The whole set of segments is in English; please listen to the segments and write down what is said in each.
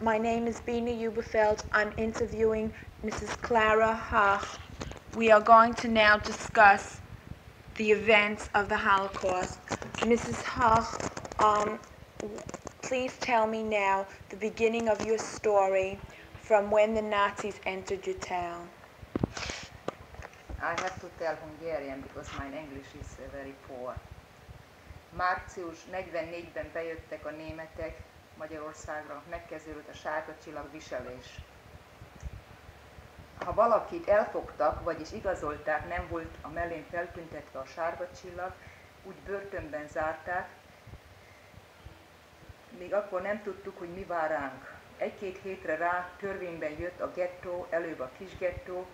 My name is Bina Uberfeld. I'm interviewing Mrs. Clara Hoch. We are going to now discuss the events of the Holocaust. Mrs. Hoch, please tell me now the beginning of your story from when the Nazis entered your town. I have to tell Hungarian because my English is very poor. Március 44-ben bejöttek a németek Magyarországra, megkezdődött a sárga csillag viselés. Ha valakit elfogtak, vagyis igazolták, nem volt a mellén feltüntetve a sárga csillag, úgy börtönben zárták, még akkor nem tudtuk, hogy mi vár ránk. Egy-két hétre rá törvényben jött a gettó, előbb a kis gettó.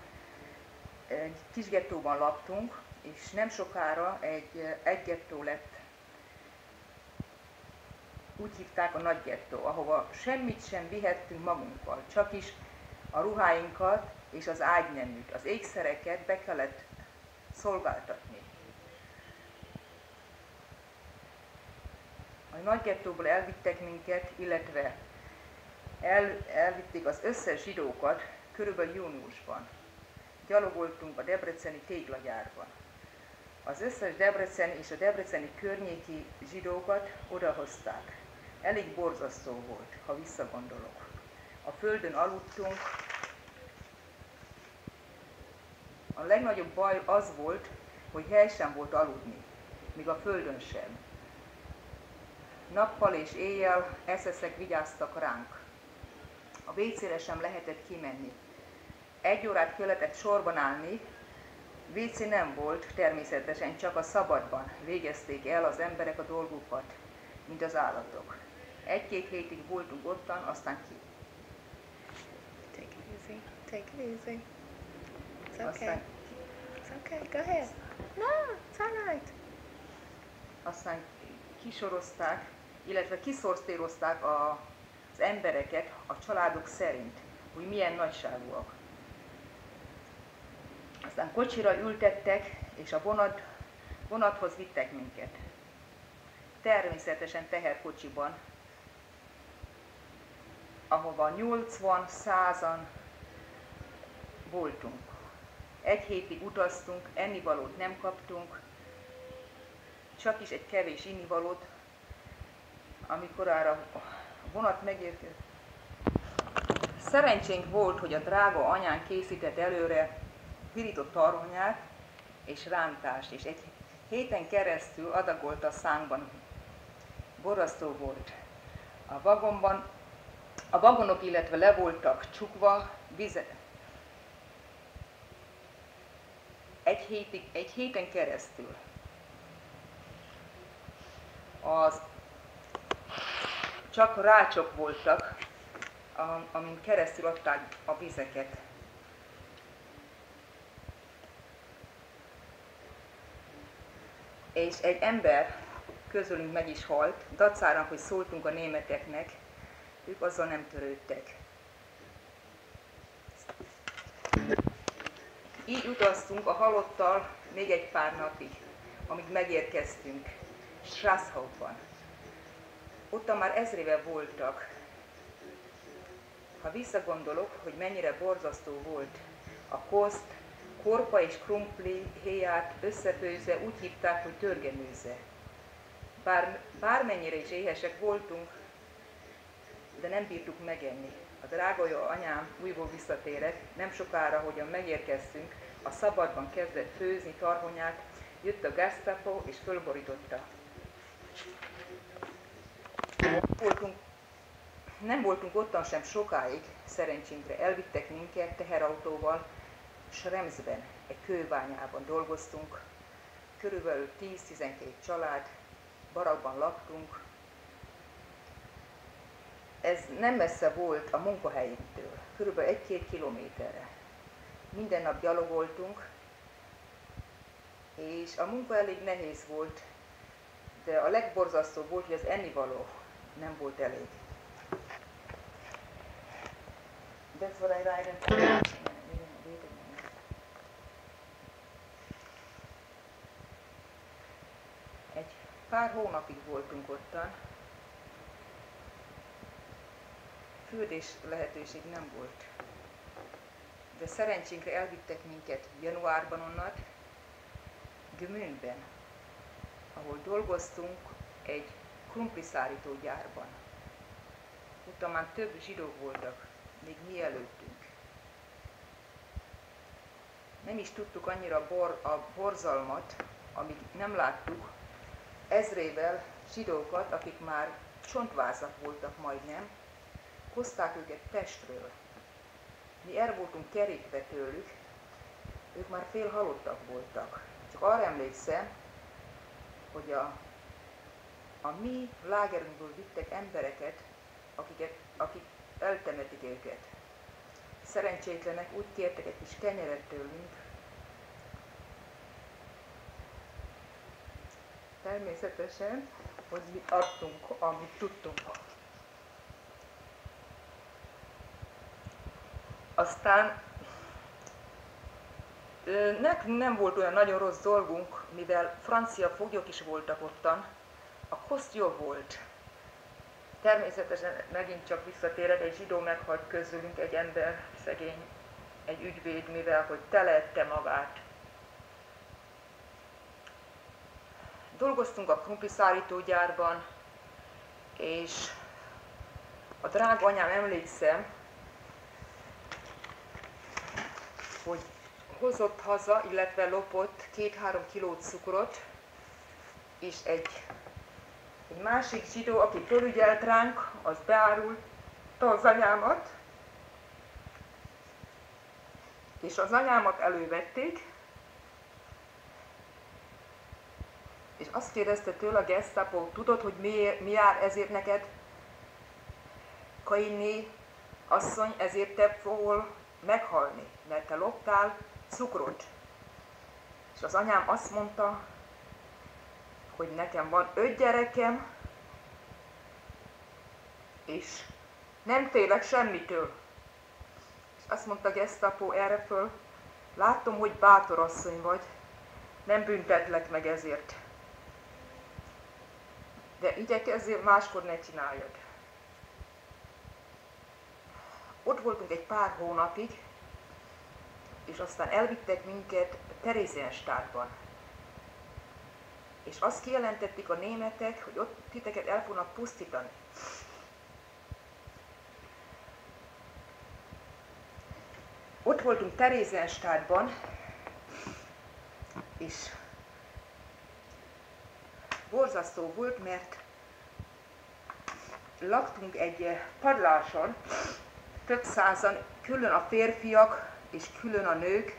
Egy kis gettóban laktunk, és nem sokára egy gettó lett. Úgy hívták a nagy gettó, ahova semmit sem vihettünk magunkkal, csak is a ruháinkat és az ágyneműt, az ékszereket be kellett szolgáltatni. A nagy gettóból elvittek minket, illetve elvitték az összes zsidókat körülbelül júniusban. Gyalogoltunk a debreceni téglagyárban. Az összes debreceni és a debreceni környéki zsidókat odahozták. Elég borzasztó volt, ha visszagondolok. A földön aludtunk. A legnagyobb baj az volt, hogy hely sem volt aludni, míg a földön sem. Nappal és éjjel SS-ek vigyáztak ránk. A WC-re sem lehetett kimenni. 1 órát kellett sorban állni, WC nem volt, természetesen csak a szabadban végezték el az emberek a dolgukat, mint az állatok. 1-2 hétig voltunk ottan, aztán ki. Take it easy. Take it easy. It's okay. It's okay. Go ahead. No, it's all right. Aztán kisorozták, illetve kiszortírozták az embereket a családok szerint, hogy milyen nagyságúak. Aztán kocsira ültettek, és a vonathoz vittek minket. Természetesen teherkocsiban, ahova 80-100-an voltunk. 1 hétig utaztunk, ennivalót nem kaptunk, csak is egy kevés innivalót, amikor arra a vonat megérkezett. Szerencsénk volt, hogy a drága anyán készített előre pirított tarhonyát és rántást, és 1 héten keresztül adagolt a szánkban. Borzasztó volt. A vagonok, illetve le voltak csukva, egy héten keresztül. Csak rácsok voltak, amin keresztül adták a vizeket. És egy ember közülünk meg is halt, dacára, hogy szóltunk a németeknek, ők azzal nem törődtek. Így utaztunk a halottal még egy pár napig, amíg megérkeztünk Strasshausban. Ottan már ezrével voltak. Ha visszagondolok, hogy mennyire borzasztó volt a koszt, korpa és krumpli héját összefőzve úgy hívták, hogy törgemőze. Bármennyire is éhesek voltunk, de nem bírtuk megenni. A drága anyám, újból visszatérek, nem sokára, hogyan megérkeztünk, a szabadban kezdett főzni tarhonyát, jött a Gestapo és fölborította. Nem voltunk ottan sem sokáig, szerencsénkre elvittek minket teherautóval, Schremsben, egy kőbányában dolgoztunk, körülbelül 10-12 család, barakban laktunk. Ez nem messze volt a munkahelyünktől, körülbelül 1-2 kilométerre. Minden nap gyalogoltunk, és a munka elég nehéz volt, de a legborzasztóbb volt, hogy az ennivaló nem volt elég. That's what I write. Egy pár hónapig voltunk ottan. fürdés lehetőség nem volt. De szerencsénkre elvittek minket januárban onnan, Gömönben, ahol dolgoztunk egy krumpliszárító gyárban. Ott már több zsidó voltak, még mi előttünk. Nem is tudtuk annyira a borzalmat, amíg nem láttuk ezrével zsidókat, akik már csontvázak voltak majdnem, hozták őket Pestről. Mi el voltunk kerékbe tőlük, ők már fél halottak voltak. Csak arra emlékszem, hogy a mi lágerünkből vittek embereket, akik eltemetik őket. Szerencsétlenek úgy kértek egy kis kenyeret tőlünk. Természetesen, hogy mi adtunk, amit tudtunk. Aztán nekünk nem volt olyan nagyon rossz dolgunk, mivel francia foglyok is voltak ottan, a koszt jobb volt. Természetesen megint csak visszatérek, egy zsidó meghalt közülünk, egy ember, szegény, egy ügyvéd, mivel hogy teleette magát. Dolgoztunk a krumpliszárítógyárban, és a drága anyám, emlékszem, hogy hozott haza, illetve lopott 2-3 kilót cukrot, és egy másik zsidó, aki fölügyelt ránk, az beárulta az anyámat, és az anyámat elővették, és azt kérdezte tőle a gestapo, tudod, hogy mi jár ezért neked, Kainné asszony, ezért te fogol meghalni, mert te loptál cukrot. És az anyám azt mondta, hogy nekem van 5 gyerekem, és nem félek semmitől. És azt mondta a gestapo erre föl, látom, hogy bátor asszony vagy, nem büntetlek meg ezért. De igyekezzél, máskor ne csináljad. Ott voltunk egy pár hónapig, és aztán elvittek minket Theresienstadtban. És azt kijelentették a németek, hogy ott titeket el fognak pusztítani. Ott voltunk Theresienstadtban, és borzasztó volt, mert laktunk egy padláson, több százan, külön a férfiak és külön a nők.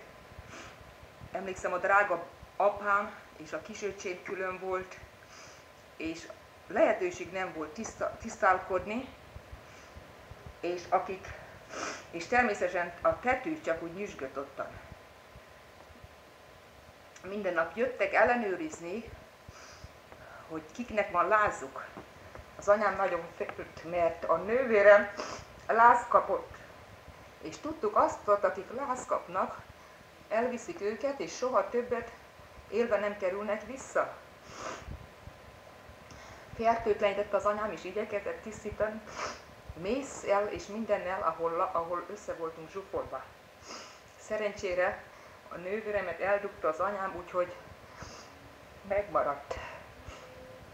Emlékszem, a drága apám és a kisöcsém külön volt, és lehetőség nem volt tisztálkodni, és természetesen a tető csak úgy nyüzsgött ottan. Minden nap jöttek ellenőrizni, hogy kiknek van lázuk. Az anyám nagyon félült, mert a nővérem láz kapott. És tudtuk azt, akik láz kapnak, elviszik őket, és soha többet élve nem kerülnek vissza. Fertőtlenített az anyám, és igyekezett tisztítani mésszel és mindennel, ahol össze voltunk zsúfolva. Szerencsére a nővéremet eldugta az anyám, úgyhogy megmaradt.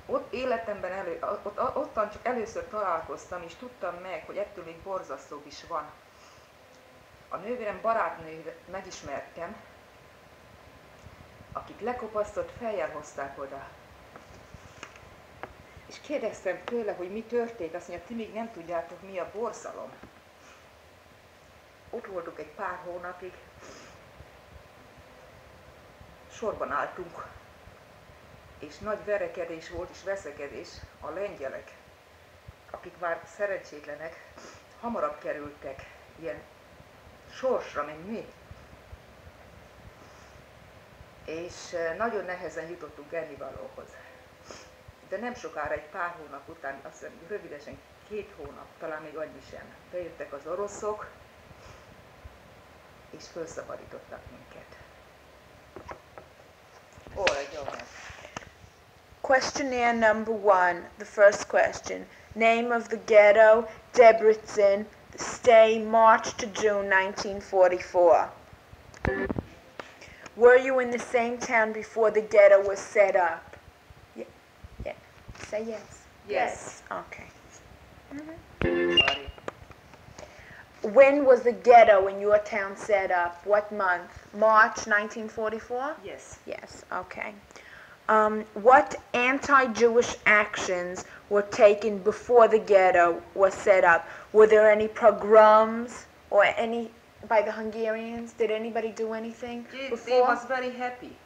Ott életemben ottan csak először találkoztam, és tudtam meg, hogy ettől még borzasztóbb is van. A nővérem barátnőjét megismertem, akik lekopasztott fejjel hozták oda. És kérdeztem tőle, hogy mi történt, azt mondja, ti még nem tudjátok, mi a borzalom. Ott voltunk egy pár hónapig, sorban álltunk, és nagy verekedés volt, és veszekedés. A lengyelek, akik már szerencsétlenek, hamarabb kerültek ilyen sorsra, mint mi. És nagyon nehezen jutottunk ennivalóhoz. De nem sokára, egy pár hónap után, azt hiszem rövidesen 2 hónap, talán még annyi sem, bejöttek az oroszok, és felszabadítottak minket. Questionnaire number 1, the first question. Name of the ghetto, Debrecen, stay March to June 1944. Were you in the same town before the ghetto was set up? Yeah. Say yes. Yes. Okay. Sorry. When was the ghetto in your town set up? What month? March 1944? Yes. Yes, okay. What anti-Jewish actions were taken before the ghetto was set up? Were there any pogroms or any by the Hungarians? Did anybody do anything They before? was very happy.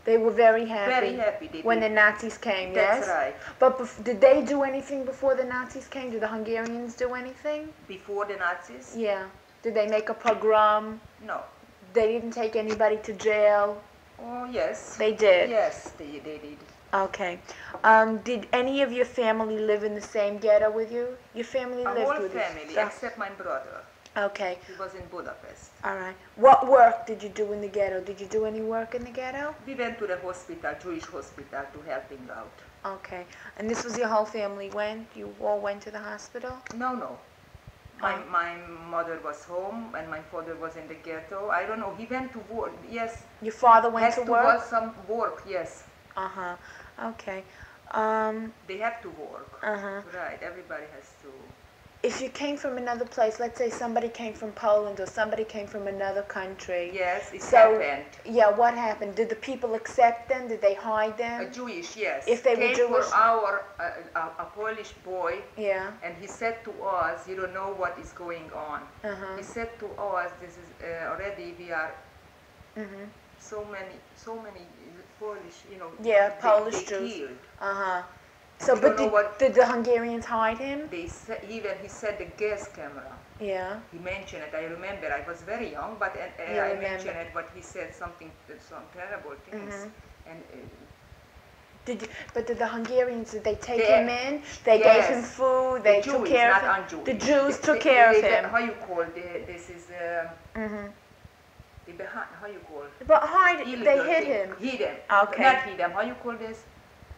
They were very happy. Very happy. When the Nazis came, That's yes? right. But did they do anything before the Nazis came? Did the Hungarians do anything? Before the Nazis? Yeah. Did they make a pogrom? No. They didn't take anybody to jail? Oh, yes. They did? Yes, they did. Okay. Did any of your family live in the same ghetto with you? Your family A lived whole with family, you? except my brother. Okay. He was in Budapest. All right. What work did you do in the ghetto? Did you do any work in the ghetto? We went to the hospital, Jewish hospital, to help him out. Okay. And this was your whole family went? You all went to the hospital? No. My mother was home and my father was in the ghetto. I don't know. He went to work. Yes. Your father went Has to to work? work some work. Yes. Uh-huh. Okay. They have to work. Uh-huh. Right. Everybody has to. If you came from another place, let's say somebody came from Poland or somebody came from another country. Yes, it So, happened. yeah, what happened? Did the people accept them? Did they hide them? Jewish, yes. If they were Came Jewish? for our a Polish boy, Yeah. and he said to us, "You don't know what is going on." Uh-huh. He said to us, "This is already we are Mm-hmm. so many Polish, Yeah, they Polish Jews. killed." Uh-huh. So, We but don't know did the Hungarians hide him? They said, he said the gas camera. Yeah. He mentioned it. I remember. I was very young, but You I remember. mentioned it. But he said some terrible things. Mhm. And Did the Hungarians, did they take They- him in? They gave him yes. food, they the took Jews, care not of him? un-Jewish. The Jews took They- care of they- him. How you call this is Mm-hmm. how you call But they illegal hid thing. him. Hid him. Okay. Not hid him. How you call this?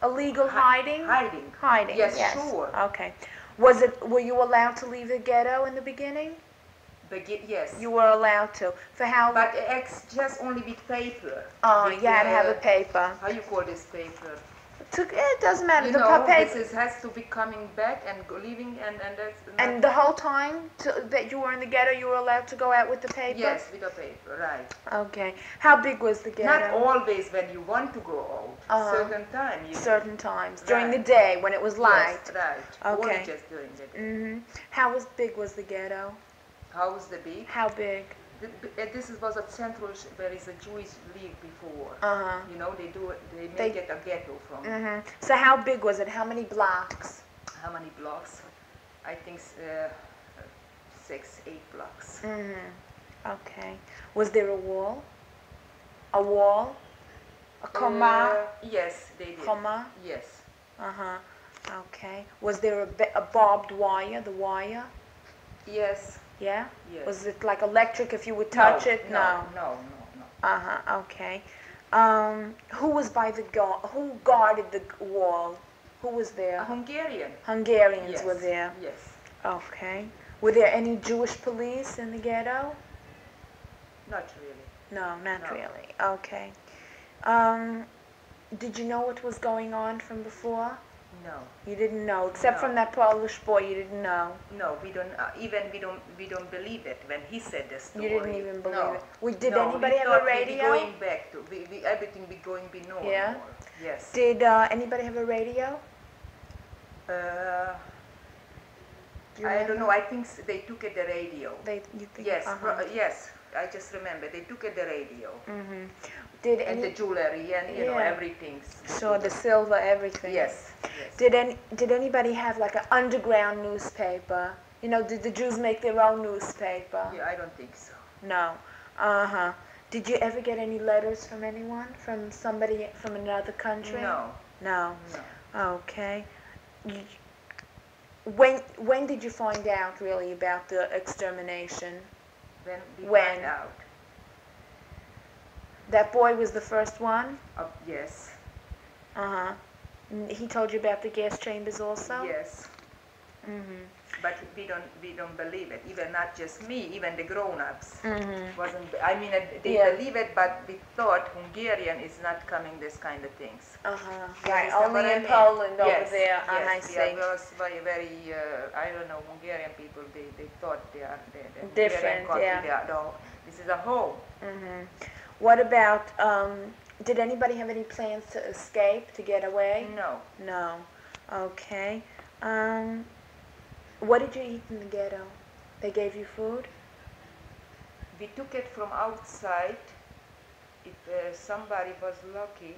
Illegal hiding? Hiding. Hiding, Yes, yes. sure. Okay. Were you allowed to leave the ghetto in the beginning? Yes. You were allowed to. For how long? But just only with paper. Oh, With, you had to have a paper. How you call this paper? It doesn't matter. You The know, paper. this has to be coming back and leaving, and that's. And the whole time that you were in the ghetto, you were allowed to go out with the paper? Yes, with a paper, right. Okay. How big was the ghetto? Not always when you want to go out. Uh-huh. Certain time. Certain times. During the Right. day, when it was light? Yes, right. Okay. Only just during the day. Mm-hmm. How big was the ghetto? How was the big? How big? This was a central, there is a Jewish league before. Uh-huh. You know, they make it a ghetto from. Mm-hmm. So how big was it? How many blocks? How many blocks? I think 6, 8 blocks. Mm-hmm. Okay. Was there a wall? A wall? A comma? Yes, they did. Comma? Yes. Uh-huh. Okay. Was there a barbed wire, the wire? Yes. Yeah? Yes. Was it like electric if you would touch it? No. Uh-huh, okay. Who was by who guarded the wall? Who was there? A Hungarian. Hungarians Yes. were there. Yes. Okay. Were there any Jewish police in the ghetto? Not really. No, not No. really. Okay. Did you know what was going on from before? No. You didn't know, except No. from that Polish boy. You didn't know. No, we don't. We don't believe it when he said the story. You didn't even believe No. it. Did No, anybody we have a thought we'd radio? be going back to everything be going be normal. Yeah? Yes. Did anybody have a radio? Uh, Do you I don't remember? know. I think they took at the radio. You think? Yes. Uh-huh. Yes. I just remember they took at the radio Mm-hmm. Did and the any? jewelry and you know Yeah. everything. So the silver, everything. Yes. Yes. Did anybody have like an underground newspaper? You know, did the Jews make their own newspaper? Yeah, I don't think so. No. Uh-huh. Did you ever get any letters from anyone? From somebody from another country? No. No. No. Okay. When did you find out really about the extermination? When we When? find out. That boy was the first one? Yes. Uh-huh. He told you about the gas chambers also? Yes. Mm-hmm. But we don't believe it. Even not just me, even the grown-ups wasn't. I mean, they believe it, but we thought Hungarian is not coming this kind of things. Right, only in Poland over there. Yes, I see. was very I don't know, Hungarian people. They thought they are Different. This is a home. What about? Did anybody have any plans to escape, to get away? No. No. Okay. What did you eat in the ghetto? They gave you food? We took it from outside. If somebody was lucky,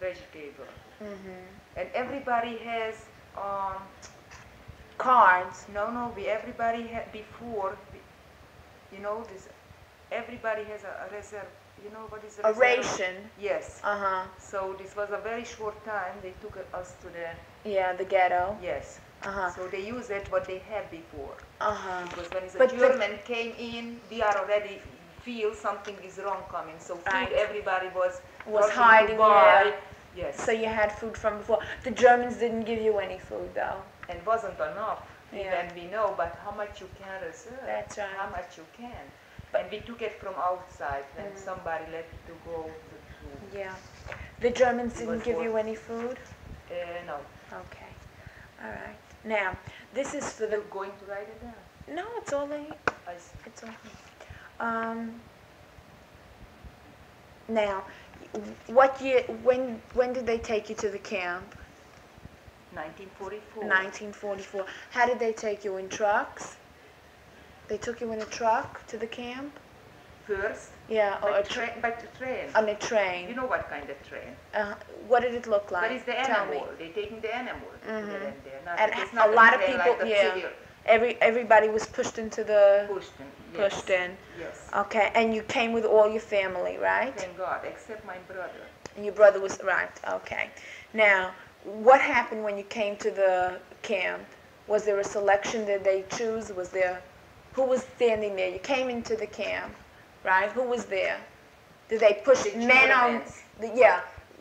vegetable. And everybody has Cards. No. Everybody had before. You know this. Everybody has a reserve. You know what is a reserve? ration? Yes. So this was a very short time. They took us to the ghetto. Yes. So they use it what they had before. Because when But a German came in, we are already feel something is wrong coming. So food, everybody was hiding there. Yes. So you had food from before. The Germans didn't give you any food though. And wasn't enough. Even we know, but how much you can reserve. That's right. How much you can. And we took it from outside when somebody let it to go to food. Yeah. The Germans didn't give you any food? No. Okay. All right. Now, this is for the... You're going to write it down? No, it's all in. I see. It's all in. Now, what year, when did they take you to the camp? 1944. 1944. How did they take you, in trucks? They took you in a truck to the camp? First? Yeah, or by train. On a train. You know what kind of train? What did it look like? What is the Tell animal? Me. They taking the animal. There. And It's a not lot of train people, like civil. everybody was pushed into the... Pushed in. Yes. Okay, and you came with all your family, right? Thank God, except my brother. And your brother was, right, okay. Now, what happened when you came to the camp? Was there a selection that they choose? Who was standing there? You came into the camp, right? Who was there? Did they push men on...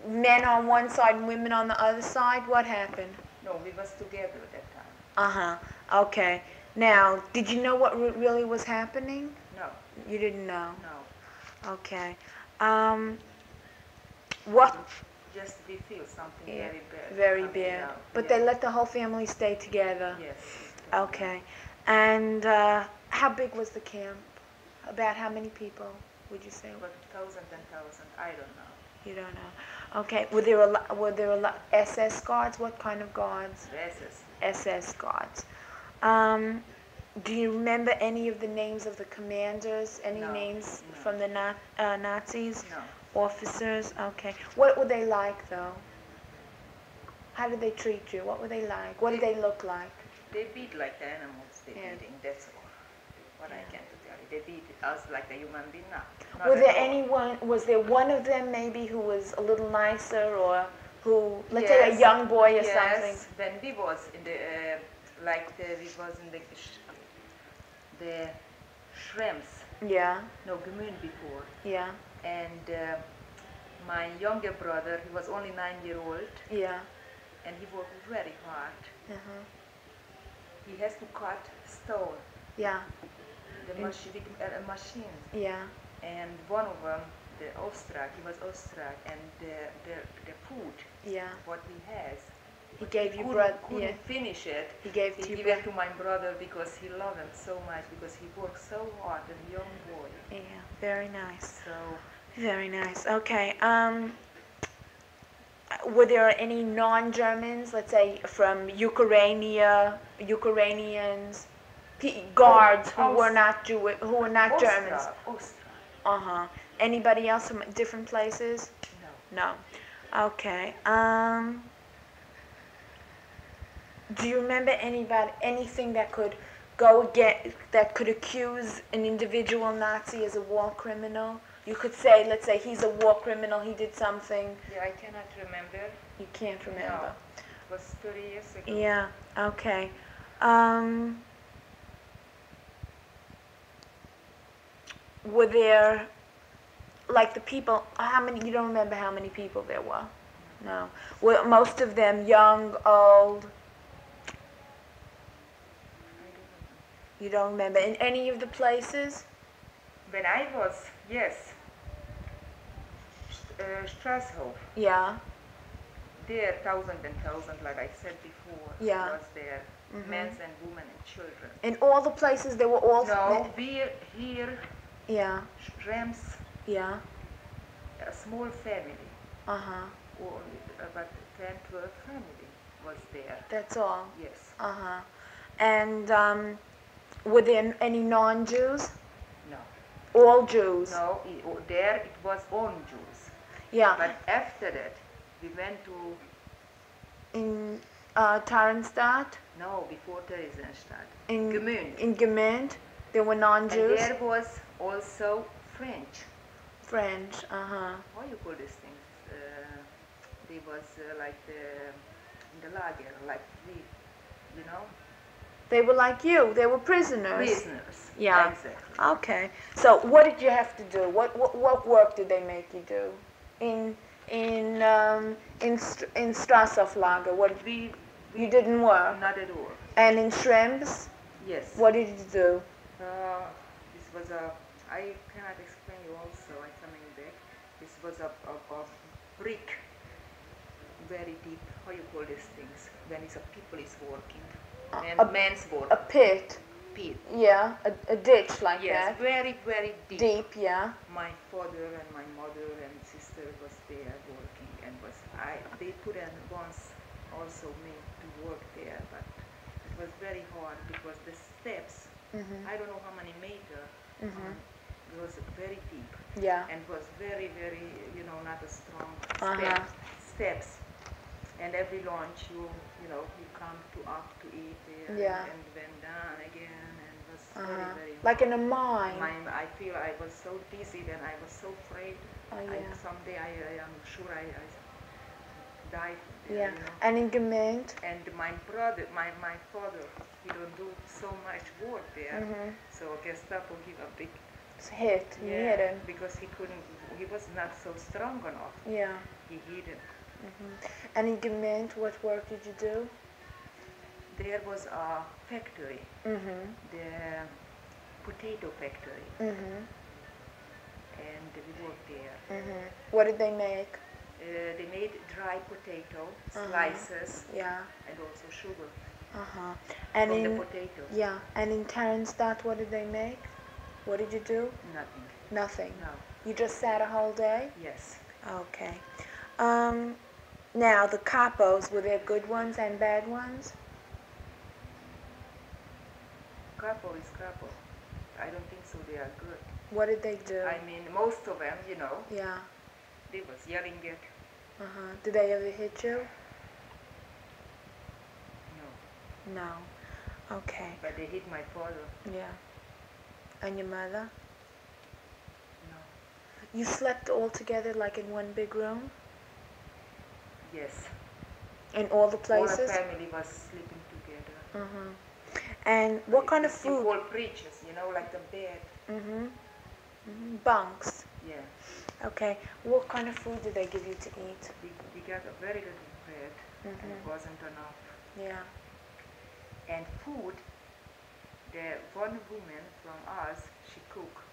men on one side and women on the other side? What happened? No, we was together at that time. Okay. Now, did you know what really was happening? No. You didn't know? No. Okay. What? Just we feel something very bad. Very bad. But they let the whole family stay together? Yes. Okay. And how big was the camp? About how many people would you say? About 1,000 and 1,000. I don't know. You don't know. Okay. Were there a lot SS guards? What kind of guards? SS guards. Do you remember any of the names of the commanders? Any names from the Nazis? No. Officers? Okay. What were they like, though? How did they treat you? What were they like? What did they look like? They beat like the animals. They beating. That's all. What I can tell you. They beat us like a human being. No. Was there one of them maybe who was a little nicer, or who, let's say, a young boy or something? Yes. When we was in the the shrimps. Yeah. No, Gemün before. Yeah. And my younger brother, he was only 9-year-old. Yeah. And he worked very hard. He has to cut stone. Yeah. The machine. Yeah. And one of them, the Austrak, he was Austrak, and the food. Yeah. What he has. He gave you couldn't finish it. He gave it to my brother because he loved him so much, because he worked so hard, a young boy. Yeah, very nice. So very nice. Okay. Were there any non-Germans, let's say from Ukrainians, guards who were not Jewish, who were not Germans? Austria. Anybody else from different places? No. No. Okay. Do you remember anything that could that could accuse an individual Nazi as a war criminal? You could say, let's say, he's a war criminal, he did something. Yeah, I cannot remember. You can't remember? No, it was 30 years ago. Yeah, okay. Were there, like the people, you don't remember how many people there were? No. Were most of them young, old? You don't remember. In any of the places? When I was, yes, Strasshof, Yeah. there, thousand and thousand, like I said before, Yeah. was there, men's and women and children. In all the places they were all... No, here, Yeah. Rems, Yeah. a small family, Uh-huh. only about 10, 12 family was there. That's all? Yes. Uh-huh. And were there any non-Jews? No. All Jews? No, there it was on Jews. Yeah. But after that, we went to... In Theresienstadt? No, before Theresienstadt. In Gmünd. In Gmünd? There were non-Jews? And there was also French. French, uh-huh. How you call these things? They was like in the lager, like we, you know? They were like you. They were prisoners. Prisoners. Yeah. Exactly. Okay. So what did you have to do? What work did they make you do? In Strasshoflager, what you didn't work? Not at all. And in Schrems, Yes. what did you do? This was a, I cannot explain you also, I'm coming back. This was a brick, very deep, how you call these things, when it's a people is working, and men's work. A pit. Pit. Yeah, a ditch like Yes, that. very, very deep. Deep, yeah. My father and my mother and sister was there working, and they put in once also me to work there, but it was very hard because the steps, I don't know how many meters, it was very deep. Yeah. And was very, very, not a strong steps. And every lunch you come to eat there, Yeah. and went down again, and it was very, very Like in a mine. I feel I was so dizzy and I was so afraid. Oh, yeah. Someday I am sure I die. Yeah. And in Gmünd? And my brother, my father, he don't do so much work there. So Gestapo give a big Hit. You hit him. because he was not so strong enough. Yeah. He hit him. And in Gmünd, what work did you do? There was a factory, the potato factory, and we worked there. What did they make? They made dry potato slices, Yeah. and also sugar And from in the potato. Yeah. And in Theresienstadt, what did they make? What did you do? Nothing. Nothing. No. You just sat a whole day? Yes. Okay. Now the capos, were there good ones and bad ones? Capo is capo. I don't think so. They are good. What did they do? I mean, most of them, Yeah. they was yelling at. Did they ever hit you? No. No. Okay. But they hit my father. Yeah. And your mother? No. You slept all together like in one big room? Yes. In all the places? All the family was sleeping together. And what kind of You food? call preachers, like the bed. Bunks. Yeah. Okay. What kind of food did they give you to eat? We got a very little bread, and it wasn't enough. Yeah. And food, the one woman from us, she cooked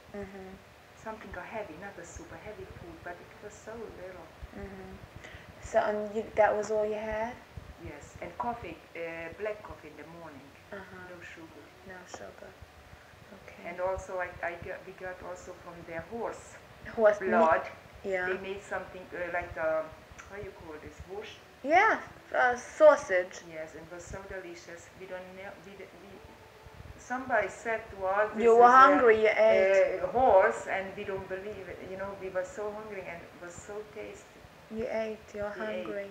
something heavy, not a super heavy food, but it was so little. So that was all you had? Yes, and coffee, black coffee in the morning, no sugar. No sugar. Okay. And also we got also from their horse Blood. blood. Yeah. They made something like how you call this, horse? Yeah, sausage. Yes, and it was so delicious. We don't know. Somebody said to us, this You were is hungry, you ate. a horse, and we don't believe it. We were so hungry, and it was so tasty. You ate, you're We hungry.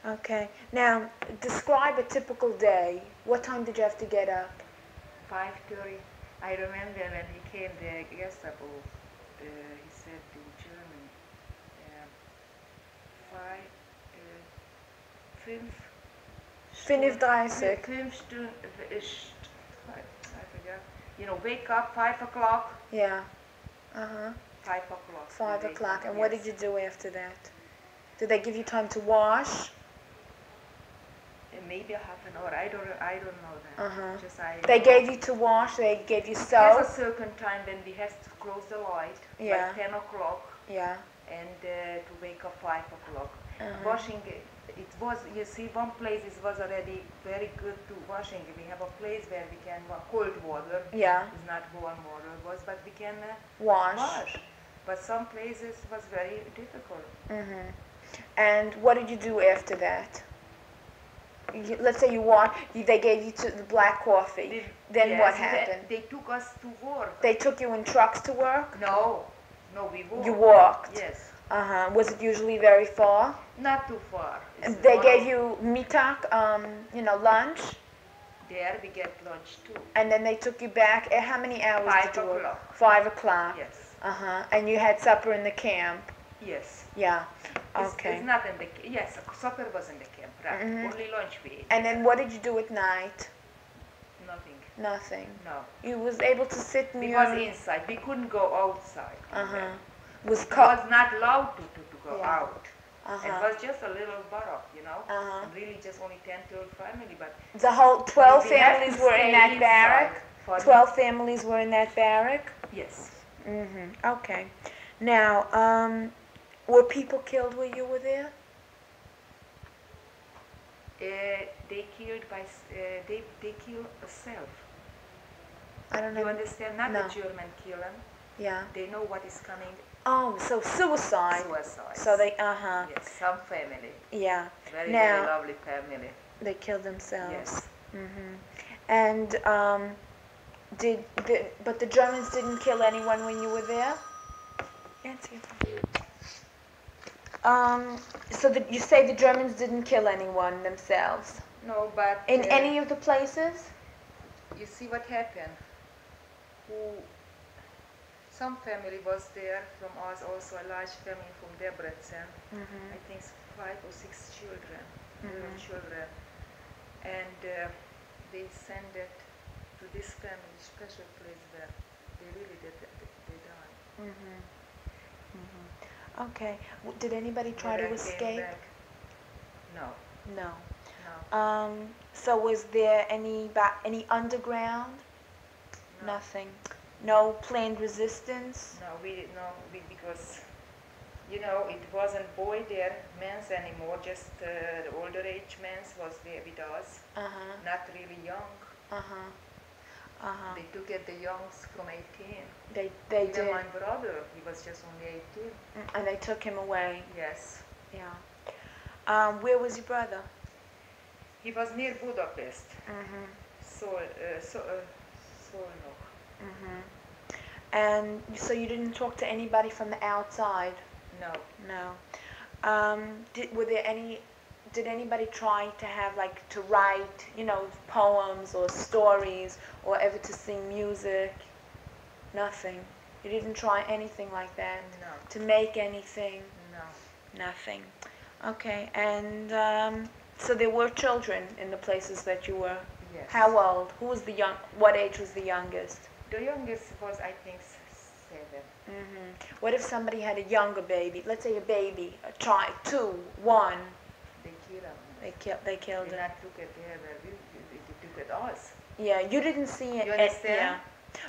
Okay. Now, describe a typical day. What time did you have to get up? 5:30. I remember when he came, the Gestapo, he said in German, 5:30. 5 Stunden, I forgot. Wake up 5 o'clock. Yeah. 5 o'clock. 5 wake o'clock. up, And what yes. did you do after that? Did they give you time to wash? maybe a half an hour. I don't know that. Uh-huh. Just I. They gave you to wash. They gave you soap. There's a certain time when we have to close the light, Yeah. like 10 o'clock, Yeah. and to wake up 5 o'clock. Uh-huh. Washing, it was, you see, one place it was already very good to washing. We have a place where we can, cold water, Yeah. it's not warm water, but we can Wash. But some places was very difficult. Mm-hmm. And what did you do after that? Let's say you walked, they gave you to the black coffee. Then what happened? They took us to work. They took you in trucks to work? No, we walked. You walked? Yes. Uh-huh. Was it usually very far? Not too far. And they gave you mittag, lunch? There we get lunch too. And then they took you back. How many hours 5 did you work? o'clock. 5 o'clock? Yes. Uh-huh. And you had supper in the camp? Yes. Yeah. Okay. It's not in the yes. Supper was in the camp, right? Mhm. Only lunch we ate. And then what did you do at night? Nothing. Nothing. No. You was able to sit in We your... was inside. We couldn't go outside. Uh-huh. Was We cold. was not allowed to go Yeah. out. It Uh-huh. was just a little barrack, Uh-huh. and really just only 10, 12 family, but The whole 12 we had to families were in stay that inside. barrack? Pardon? 12 families were in that barrack? Yes. Mm-hmm. Okay. Now, were people killed where you were there? They killed they kill self. I don't know. You understand? Not No. the German kill them. Yeah. They know what is coming. Oh, so suicide. Suicide. So they, uh-huh. Yes, some family. Yeah. Very, Now- very lovely family. They killed themselves. Yes. Mm-hmm. And but the Germans didn't kill anyone when you were there? Answer your question. So you say the Germans didn't kill anyone themselves? No, but In any of the places? you see what happened. Some family was there from us, also a large family from Debrecen. Mm-hmm. I think 5 or 6 children, little Mhm. children, and they sent it to this family, special place where they really they died. Mm-hmm. Mm-hmm. Okay. Did anybody try When to I came escape? back, no, No. no, So was there any underground? no. Nothing. No planned resistance? No, we didn't know because, it wasn't boy there, men's anymore, just the older age men's was there with us, Uh-huh. not really young. Uh-huh. Uh-huh. They took it the youngs from 18. They Even did. my brother, he was just only 18. And they took him away. Yes. Yeah. Where was your brother? He was near Budapest, Mm-hmm. Szolnok. Mm-hmm. And so you didn't talk to anybody from the outside? No. No. Did anybody try to have, to write, poems or stories or ever to sing music? Nothing. You didn't try anything like that? No. To make anything? No. Nothing. Okay. And so there were children in the places that you were? Yes. How old? What age was the youngest? The youngest was, I think, 7. Mm-hmm. What if somebody had a younger baby? Let's say a baby, a child, 2, 1. They killed him. They killed They him. not took it there where they took it us. Yeah, you didn't see it. You understand? Yeah.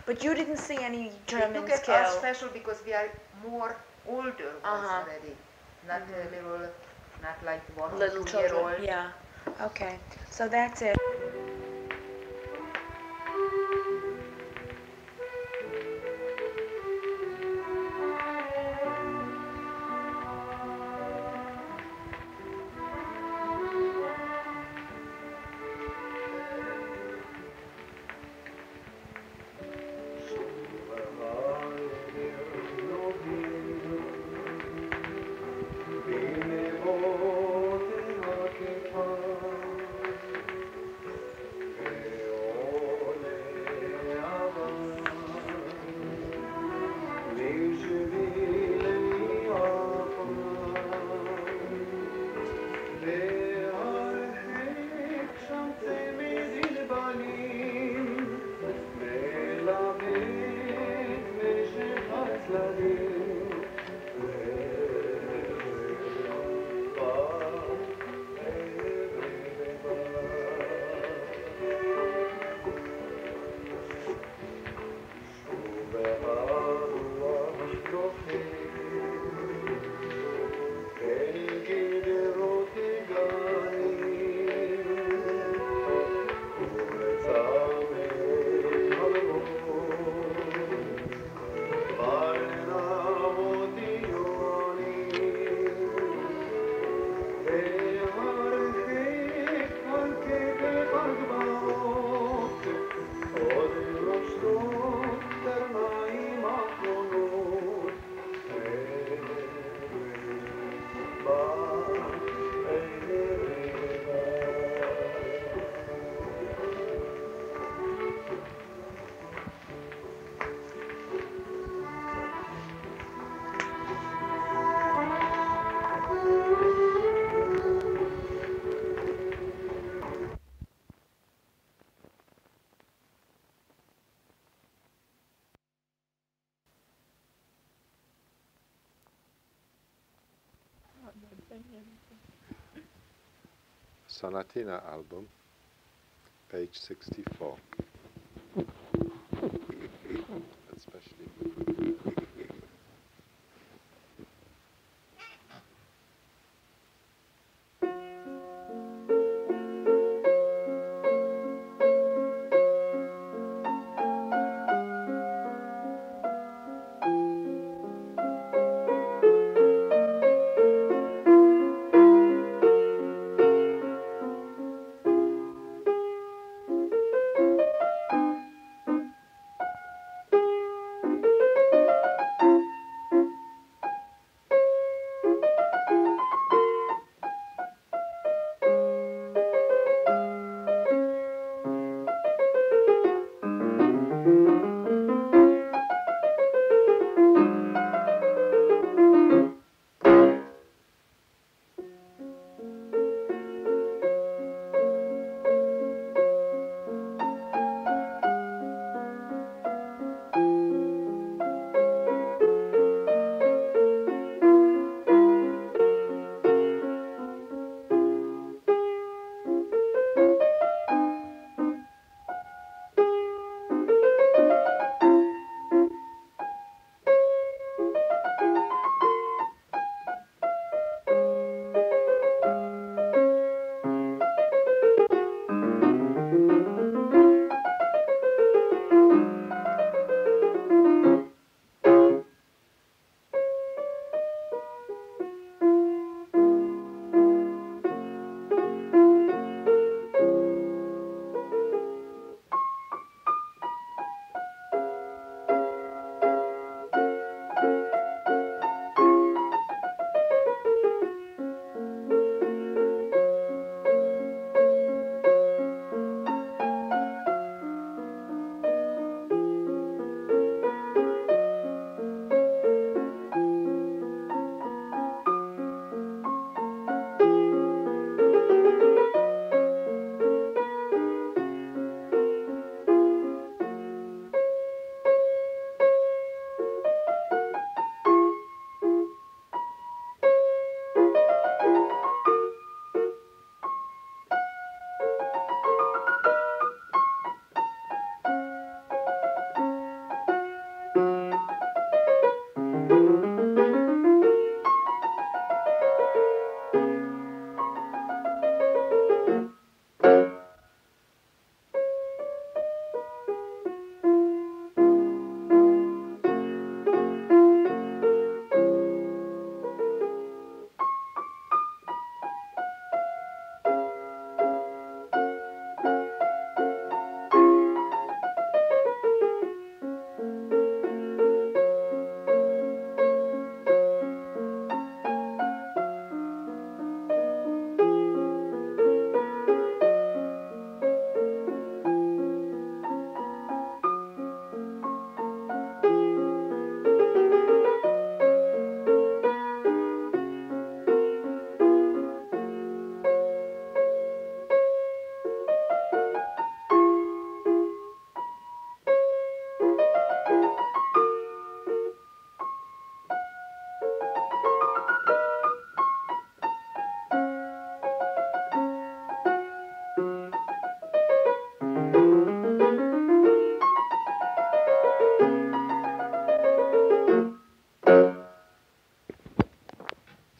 But you didn't see any Germans they took it killed. us special because we are more older ones Uh-huh. already. Not Mhm. a little, not like 1 or Little 2 year children. old. Yeah. Okay. So that's it. Sonatina album, page 64. Especially.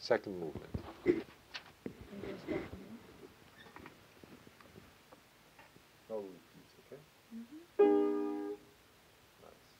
Second movement. No repeats, okay? Nice.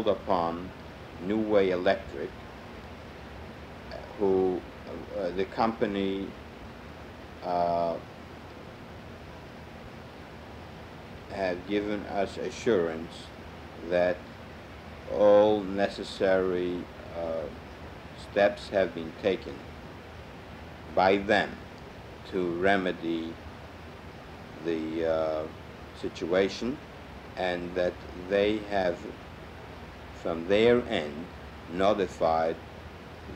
Upon New Way Electric, who the company had given us assurance that all necessary steps have been taken by them to remedy the situation, and that they have from their end notified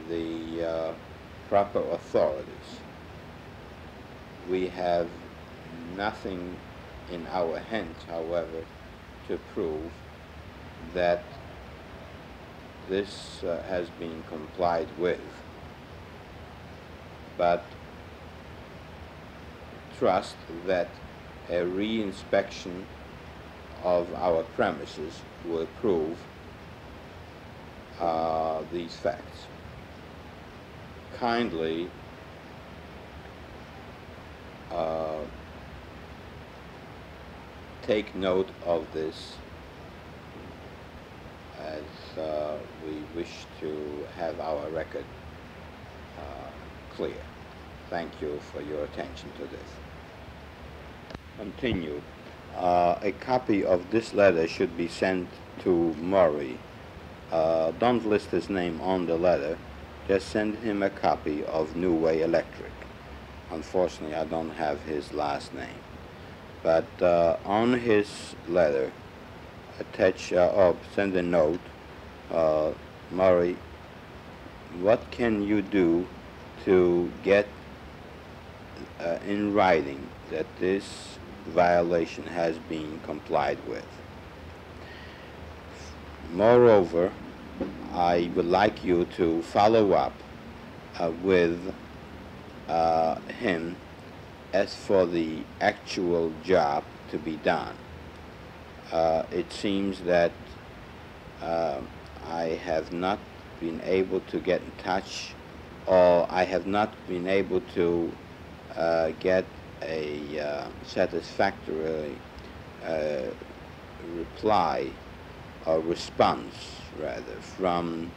the proper authorities. We have nothing in our hands, however, to prove that this has been complied with, but trust that a re-inspection of our premises will prove these facts. Kindly take note of this, as we wish to have our record clear. Thank you for your attention to this. Continue. A copy of this letter should be sent to Murray. Don't list his name on the letter, just send him a copy of New Way Electric. Unfortunately, I don't have his last name. But on his letter, attach, send a note, Murray, what can you do to get in writing that this violation has been complied with? Moreover, I would like you to follow up with him as for the actual job to be done. It seems that I have not been able to get in touch, or I have not been able to get a satisfactory reply or response, rather, from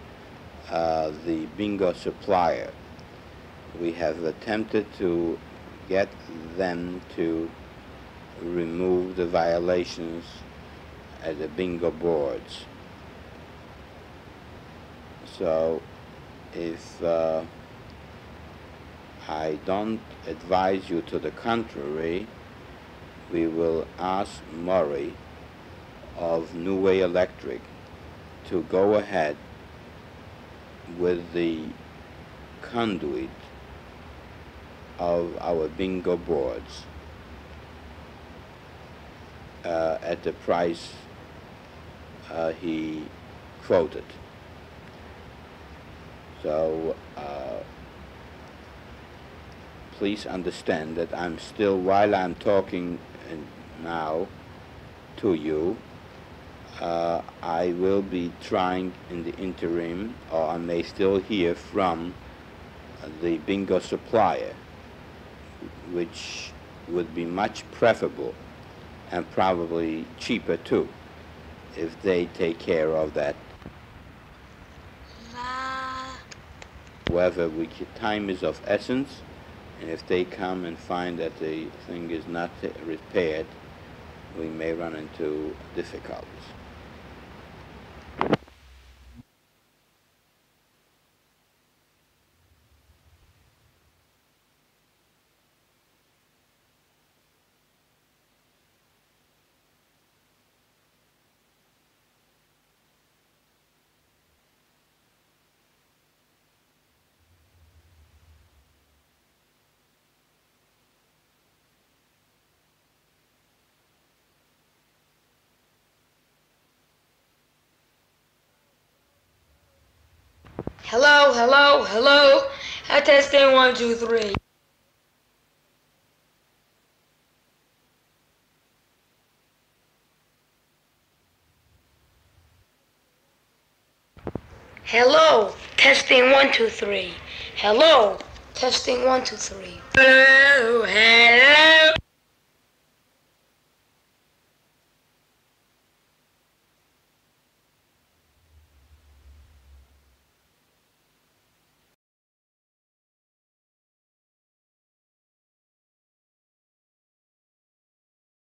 the bingo supplier. We have attempted to get them to remove the violations at the bingo boards. So if I don't advise you to the contrary, we will ask Murray of New Way Electric to go ahead with the conduit of our bingo boards at the price he quoted. So please understand that I'm still, while I'm talking now to you. I will be trying in the interim, or I may still hear from the bingo supplier, which would be much preferable and probably cheaper too, if they take care of that. However, time is of essence, and if they come and find that the thing is not repaired, we may run into difficulties. Hello, hello, hello. Testing 1, 2, 3. Hello, testing 1, 2, 3. Hello, testing 1, 2, 3. Hello, hello.